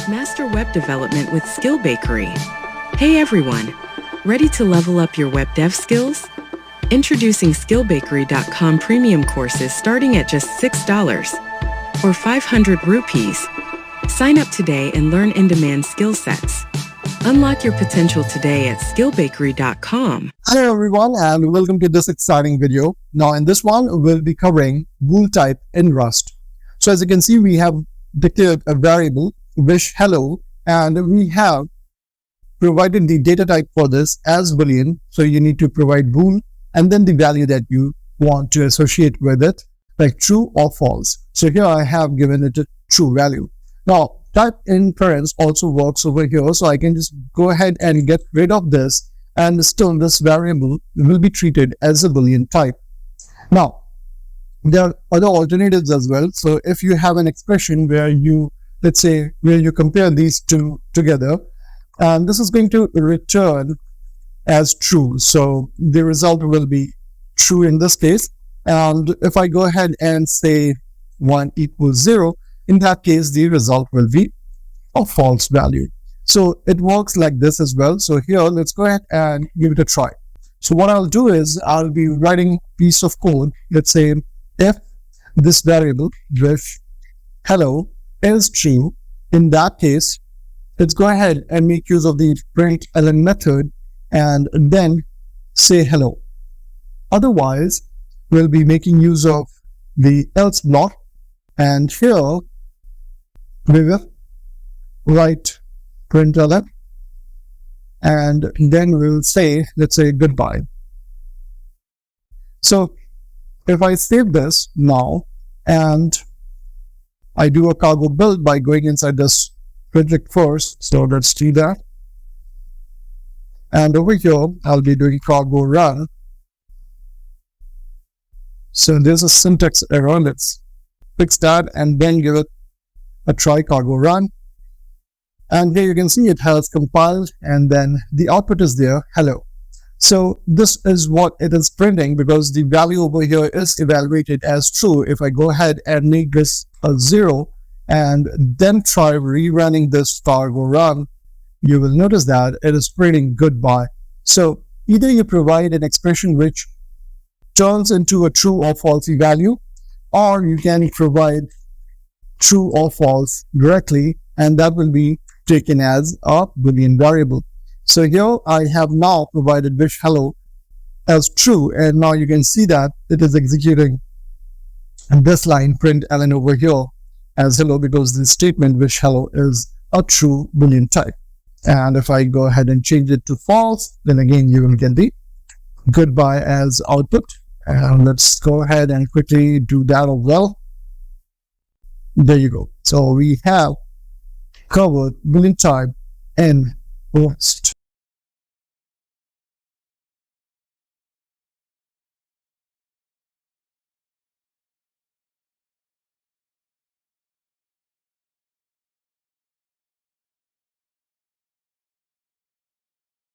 Master web development with SkillBakery. Hey everyone, ready to level up your web dev skills? Introducing SkillBakery.com premium courses starting at just $6 or 500 rupees. Sign up today and learn in-demand skill sets. Unlock your potential today at SkillBakery.com. Hello everyone and welcome to this exciting video. Now in this one, we'll be covering bool type in Rust. So as you can see, we have declared a variable wish hello and we have provided the data type for this as Boolean. So you need to provide bool and then the value that you want to associate with it, like true or false. So here I have given it a true value. Now type in parents also works over here, so I can just go ahead and get rid of this and still this variable will be treated as a Boolean type. Now there are other alternatives as well. So if you have an expression where you, let's say, where you compare these two together, and this is going to return as true. So the result will be true in this case. And if I go ahead and say 1 equals 0, in that case, the result will be a false value. So it works like this as well. So here, let's go ahead and give it a try. So what I'll do is I'll be writing a piece of code. Let's say if this variable wish hello is true, in that case, let's go ahead and make use of the println method and then say hello. Otherwise, we'll be making use of the else block, and here we will write println and then we'll say, let's say goodbye. So if I save this now and I do a cargo build by going inside this project first, so let's do that. And over here, I'll be doing cargo run. So there's a syntax error. Let's fix that and then give it a try cargo run. And here you can see it has compiled and then the output is there, hello. So this is what it is printing because the value over here is evaluated as true. If I go ahead and make this a 0 and then try rerunning this cargo run, you will notice that it is printing goodbye. So either you provide an expression which turns into a true or false value, or you can provide true or false directly, and that will be taken as a Boolean variable. So here I have now provided wish hello as true, and now you can see that it is executing this line println over here as hello because the statement wish hello is a true Boolean type. And if I go ahead and change it to false, then again you will get the goodbye as output. And let's go ahead and quickly do that as well. There you go. So we have covered Boolean type in Rust.